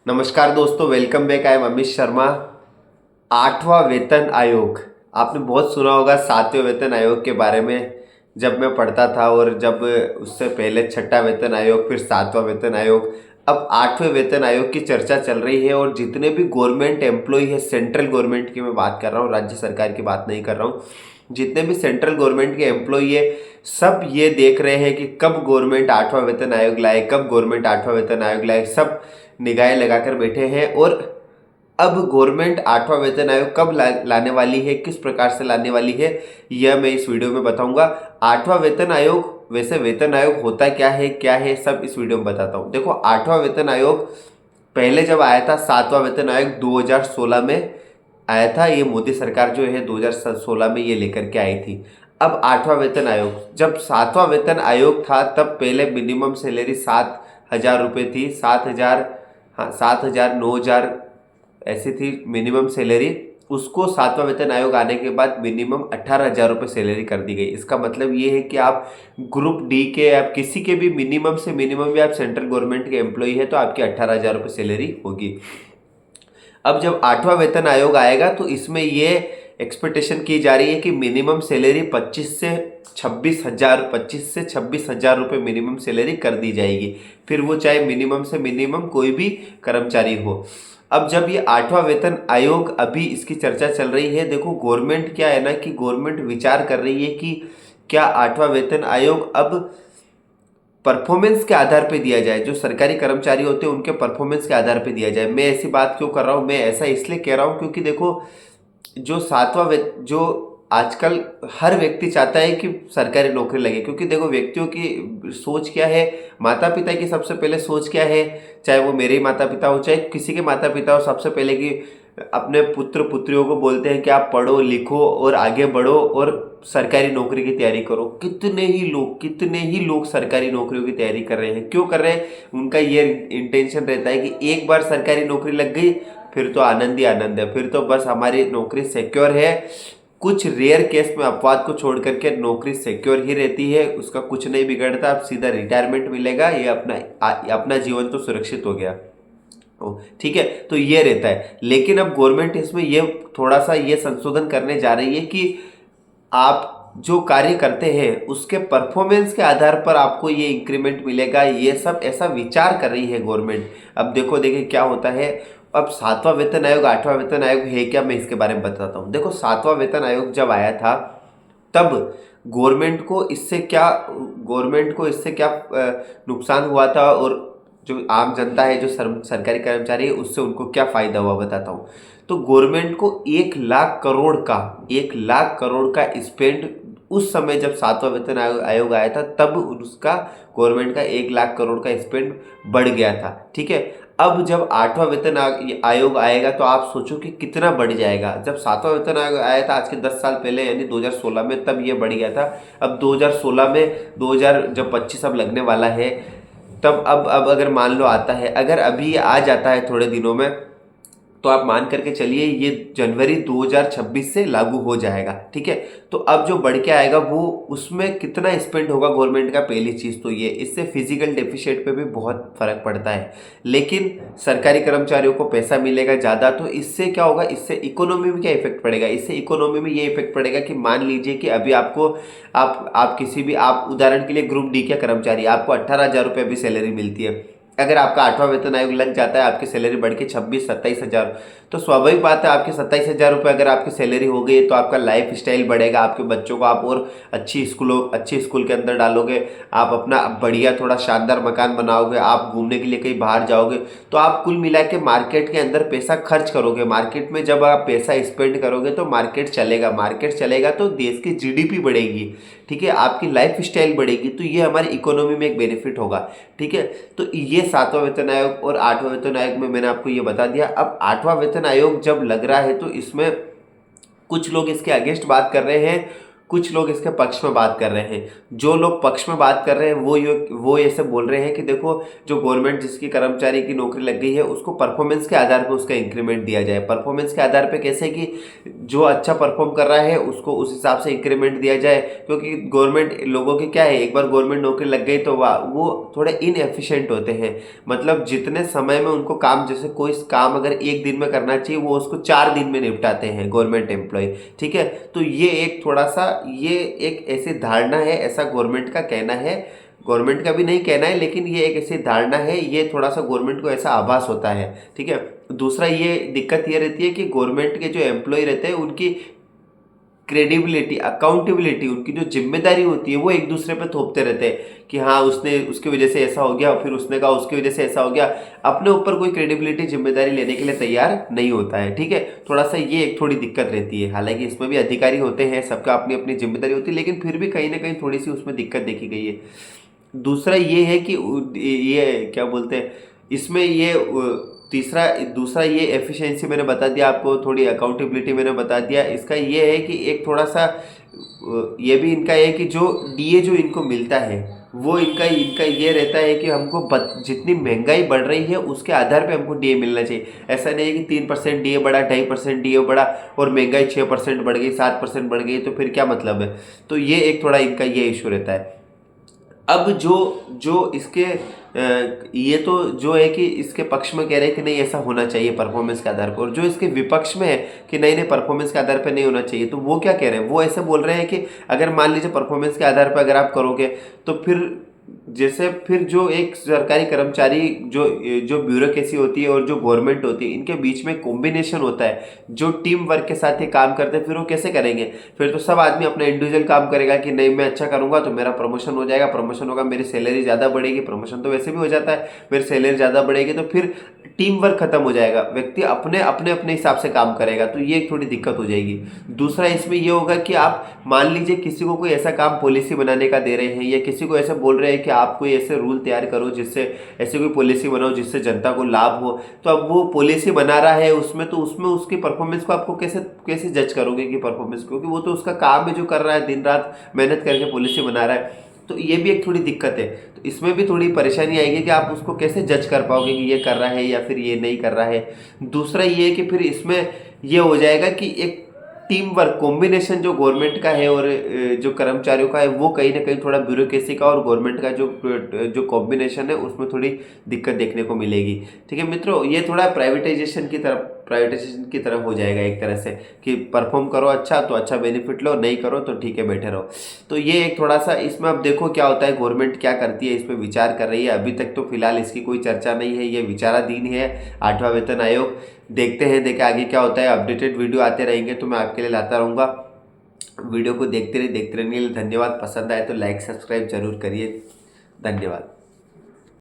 नमस्कार दोस्तों, welcome back. I am Amit Sharma. आठवां वेतन आयोग, आपने बहुत सुना होगा सातवें वेतन आयोग के बारे में। जब मैं पढ़ता था और जब उससे पहले छठा वेतन आयोग, फिर सातवां वेतन आयोग, अब आठवें वेतन आयोग की चर्चा चल रही है। और जितने भी गवर्नमेंट एम्प्लॉय है, सेंट्रल गवर्नमेंट की मैं बात कर रहा हूँ, राज्य सरकार की बात नहीं कर रहा हूँ, जितने भी सेंट्रल गवर्नमेंट के एम्प्लॉय है, सब ये देख रहे हैं कि कब गवर्नमेंट आठवां वेतन आयोग लाए, कब गवर्नमेंट आठवां वेतन आयोग लाए। सब निगाहें लगाकर बैठे हैं। और अब गवर्नमेंट आठवां वेतन आयोग कब लाने वाली है, किस प्रकार से लाने वाली है, यह मैं इस वीडियो में बताऊंगा। आठवां वेतन आयोग, वैसे वेतन आयोग होता क्या है, सब इस वीडियो में बताता हूं। देखो, आठवां वेतन आयोग पहले जब आया था, सातवां वेतन आयोग 2016 में आया था। ये मोदी सरकार जो है 2016 में ये लेकर के आई थी। अब आठवां वेतन आयोग, जब सातवां वेतन आयोग था तब पहले मिनिमम सैलरी 7,000 रुपये थी। 7,000, हाँ 7,000, 9,000 ऐसी थी मिनिमम सैलरी। उसको सातवां वेतन आयोग आने के बाद मिनिमम 18,000 रुपये सैलरी कर दी गई। इसका मतलब ये है कि आप ग्रुप डी के, आप किसी के भी मिनिमम से मिनिमम भी आप सेंट्रल गवर्नमेंट के एम्प्लॉय है तो आपकी 18,000 रुपये सैलरी होगी। अब जब आठवां वेतन आयोग आएगा तो इसमें ये एक्सपेक्टेशन की जा रही है कि मिनिमम सैलरी 25 से 26 हजार रुपये मिनिमम सैलरी कर दी जाएगी। फिर वो चाहे मिनिमम से मिनिमम कोई भी कर्मचारी हो। अब जब ये आठवां वेतन आयोग, अभी इसकी चर्चा चल रही है। देखो, गवर्नमेंट क्या है ना कि गवर्नमेंट विचार कर रही है कि क्या आठवां वेतन आयोग अब परफॉर्मेंस के आधार पे दिया जाए, जो सरकारी कर्मचारी होते हैं उनके परफॉर्मेंस के आधार पे दिया जाए। मैं ऐसी बात क्यों कर रहा हूँ, मैं ऐसा इसलिए कह रहा हूँ क्योंकि देखो, जो जो आजकल हर व्यक्ति चाहता है कि सरकारी नौकरी लगे। क्योंकि देखो, व्यक्तियों की सोच क्या है, माता पिता की सबसे पहले सोच क्या है, चाहे वो मेरे ही माता पिता हो, चाहे किसी के माता पिता हो, सबसे पहले कि अपने पुत्र पुत्रियों को बोलते हैं कि आप पढ़ो लिखो और आगे बढ़ो और सरकारी नौकरी की तैयारी करो। कितने ही लोग सरकारी नौकरियों की तैयारी कर रहे हैं। क्यों कर रहे हैं? उनका ये इंटेंशन रहता है कि एक बार सरकारी नौकरी लग गई फिर तो आनंद ही आनंद है, फिर तो बस हमारी नौकरी सिक्योर है। कुछ रेयर केस में अपवाद को छोड़ करके नौकरी सिक्योर ही रहती है, उसका कुछ नहीं बिगड़ता। अब सीधा रिटायरमेंट मिलेगा, ये अपना जीवन तो सुरक्षित हो गया। ठीक है, तो ये रहता है। लेकिन अब गवर्नमेंट इसमें ये थोड़ा सा ये संशोधन करने जा रही है कि आप जो कार्य करते हैं उसके परफॉर्मेंस के आधार पर आपको ये इंक्रीमेंट मिलेगा। ये सब ऐसा विचार कर रही है गवर्नमेंट। अब देखो देखिए क्या होता है। अब सातवां वेतन आयोग, आठवां वेतन आयोग है क्या, मैं इसके बारे में बताता हूँ। देखो, सातवां वेतन आयोग जब आया था तब गवर्नमेंट को इससे क्या नुकसान हुआ था, और जो आम जनता है, जो सरकारी कर्मचारी है, उससे उनको क्या फायदा हुआ बताता हूँ। तो गवर्नमेंट को 1 लाख करोड़ का स्पेंड, उस समय जब सातवां वेतन आयोग आया था तब उसका, गवर्नमेंट का 1 लाख करोड़ का स्पेंड बढ़ गया था। ठीक है, अब जब आठवां वेतन आयोग आएगा तो आप सोचो कि कितना बढ़ जाएगा। जब सातवां वेतन आयोग आया था आज के 10 साल पहले, यानी 2016 में, तब ये बढ़ गया था। अब 2016 में 2000 जब 25 अब लगने वाला है, तब अब अगर मान लो आता है, अगर अभी आ जाता है थोड़े दिनों में, तो आप मान करके चलिए ये जनवरी 2026 से लागू हो जाएगा। ठीक है, तो अब जो बढ़ के आएगा वो, उसमें कितना स्पेंड होगा गवर्नमेंट का, पहली चीज तो ये, इससे फिजिकल डेफिशिएट पे भी बहुत फर्क पड़ता है। लेकिन सरकारी कर्मचारियों को पैसा मिलेगा ज्यादा, तो इससे क्या होगा, इससे इकोनॉमी में क्या इफेक्ट पड़ेगा, इससे इकोनॉमी में ये इफेक्ट पड़ेगा कि मान लीजिए कि अभी आपको, आप किसी भी, आप उदाहरण के लिए ग्रुप डी के कर्मचारी, आपको 18,000 रुपये अभी सैलरी मिलती है। अगर आपका आठवां वेतन आयोग लग जाता है, आपकी सैलरी बढ़ के 26-27 हजार, तो स्वाभाविक बात है आपके 27,000 रुपये अगर आपकी सैलरी हो गई तो आपका लाइफ स्टाइल बढ़ेगा। आपके बच्चों को आप और अच्छी स्कूल के अंदर डालोगे, आप अपना बढ़िया थोड़ा शानदार मकान बनाओगे, आप घूमने के लिए कहीं बाहर जाओगे, तो आप कुल मिला के मार्केट के अंदर पैसा खर्च करोगे। मार्केट में जब आप पैसा स्पेंड करोगे तो मार्केट चलेगा तो देश की जीडीपी बढ़ेगी। ठीक है, आपकी लाइफ स्टाइल बढ़ेगी, तो ये हमारी इकोनॉमी में एक बेनिफिट होगा। ठीक है, तो ये सातवां वेतन आयोग और आठवां वेतन आयोग में मैंने आपको ये बता दिया। अब आठवां वेतन आयोग जब लग रहा है तो इसमें कुछ लोग इसके अगेंस्ट बात कर रहे हैं, कुछ लोग इसके पक्ष में बात कर रहे हैं। जो लोग पक्ष में बात कर रहे हैं वो ऐसे बोल रहे हैं कि देखो, जो गवर्नमेंट जिसकी कर्मचारी की नौकरी लग गई है उसको परफॉर्मेंस के आधार पर उसका इंक्रीमेंट दिया जाए। परफॉर्मेंस के आधार पर कैसे कि जो अच्छा परफॉर्म कर रहा है उसको उस हिसाब से इंक्रीमेंट दिया जाए, क्योंकि गवर्नमेंट लोगों की क्या है, एक बार गवर्नमेंट नौकरी लग गई तो वो थोड़े इनएफिशिएंट होते हैं। मतलब जितने समय में उनको काम, जैसे कोई काम अगर एक दिन में करना चाहिए वो उसको 4 दिन में निपटाते हैं गवर्नमेंट एम्प्लॉय। ठीक है, तो ये एक थोड़ा सा, ये एक ऐसी धारणा है, ऐसा गवर्नमेंट का कहना है, गवर्नमेंट का भी नहीं कहना है लेकिन ये एक ऐसी धारणा है, ये थोड़ा सा गवर्नमेंट को ऐसा आभास होता है। ठीक है, दूसरा ये दिक्कत ये रहती है कि गवर्नमेंट के जो एम्प्लॉय रहते हैं उनकी क्रेडिबिलिटी, अकाउंटेबिलिटी, उनकी जो जिम्मेदारी होती है वो एक दूसरे पे थोपते रहते हैं कि हाँ उसने, उसकी वजह से ऐसा हो गया, फिर उसने कहा उसकी वजह से ऐसा हो गया। अपने ऊपर कोई क्रेडिबिलिटी, जिम्मेदारी लेने के लिए तैयार नहीं होता है। ठीक है, थोड़ा सा ये एक थोड़ी दिक्कत रहती है। हालांकि इसमें भी अधिकारी होते हैं, सबका अपनी अपनी जिम्मेदारी होती है, लेकिन फिर भी कहीं ना कहीं थोड़ी सी उसमें दिक्कत देखी गई है। दूसरा ये है कि ये क्या बोलते हैं इसमें, ये तीसरा, दूसरा ये एफिशिएंसी मैंने बता दिया आपको, थोड़ी अकाउंटेबिलिटी मैंने बता दिया। इसका ये है कि एक थोड़ा सा ये भी इनका है कि जो डीए जो इनको मिलता है वो इनका इनका ये रहता है कि हमको जितनी महंगाई बढ़ रही है उसके आधार पे हमको डीए मिलना चाहिए। ऐसा नहीं है कि 3% डीए बढ़ा, 2.5% डीए बढ़ा और महंगाई 6% बढ़ गई, 7% बढ़ गई, तो फिर क्या मतलब है। तो ये एक थोड़ा इनका ये इशू रहता है। अब जो जो इसके ये तो जो है कि इसके पक्ष में कह रहे हैं कि नहीं ऐसा होना चाहिए परफॉर्मेंस के आधार पर, और जो इसके विपक्ष में है कि नहीं नहीं परफॉर्मेंस के आधार पर नहीं होना चाहिए, तो वो क्या कह रहे हैं, वो ऐसे बोल रहे हैं कि अगर मान लीजिए परफॉर्मेंस के आधार पर अगर आप करोगे तो फिर जैसे फिर जो एक सरकारी कर्मचारी, जो जो ब्यूरोक्रेसी होती है और जो गवर्नमेंट होती है, इनके बीच में कॉम्बिनेशन होता है, जो टीम वर्क के साथ ये काम करते हैं, फिर वो कैसे करेंगे। फिर तो सब आदमी अपना इंडिविजुअल काम करेगा कि नहीं मैं अच्छा करूंगा तो मेरा प्रमोशन हो जाएगा, प्रमोशन होगा मेरी सैलरी ज़्यादा बढ़ेगी, प्रमोशन तो वैसे भी हो जाता है, मेरी सैलरी ज़्यादा बढ़ेगी, तो फिर टीम वर्क खत्म हो जाएगा, व्यक्ति अपने अपने अपने हिसाब से काम करेगा, तो ये एक थोड़ी दिक्कत हो जाएगी। दूसरा इसमें ये होगा कि आप मान लीजिए किसी को कोई ऐसा काम पॉलिसी बनाने का दे रहे हैं, या किसी को ऐसे बोल रहे हैं कि आप कोई ऐसे रूल तैयार करो जिससे, ऐसी कोई पॉलिसी बनाओ जिससे जनता को लाभ हो, तो अब वो पॉलिसी बना रहा है उसमें, तो उसमें उसकी परफॉर्मेंस को आपको कैसे कैसे जज करोगे कि परफॉर्मेंस, क्योंकि वो तो उसका काम है जो कर रहा है, दिन रात मेहनत करके पॉलिसी बना रहा है। तो ये भी एक थोड़ी दिक्कत है, तो इसमें भी थोड़ी परेशानी आएगी कि आप उसको कैसे जज कर पाओगे कि ये कर रहा है या फिर ये नहीं कर रहा है। दूसरा ये है कि फिर इसमें ये हो जाएगा कि एक टीम वर्क कॉम्बिनेशन जो गवर्नमेंट का है और जो कर्मचारियों का है, वो कहीं ना कहीं थोड़ा ब्यूरोक्रेसी का और गवर्नमेंट का जो जो कॉम्बिनेशन है उसमें थोड़ी दिक्कत देखने को मिलेगी। ठीक है मित्रों, ये थोड़ा प्राइवेटाइजेशन की तरफ हो जाएगा एक तरह से, कि परफॉर्म करो अच्छा तो अच्छा बेनिफिट लो, नहीं करो तो ठीक है बैठे रहो। तो ये एक थोड़ा सा, इसमें अब देखो क्या होता है, गवर्नमेंट क्या करती है, इस पर विचार कर रही है। अभी तक तो फिलहाल इसकी कोई चर्चा नहीं है, ये विचाराधीन है 8वां वेतन आयोग। देखते हैं देखे आगे क्या होता है, अपडेटेड वीडियो आते रहेंगे तो मैं आपके लिए लाता रहूँगा। वीडियो को देखते रहने के लिए धन्यवाद। पसंद आए तो लाइक सब्सक्राइब जरूर करिए। धन्यवाद।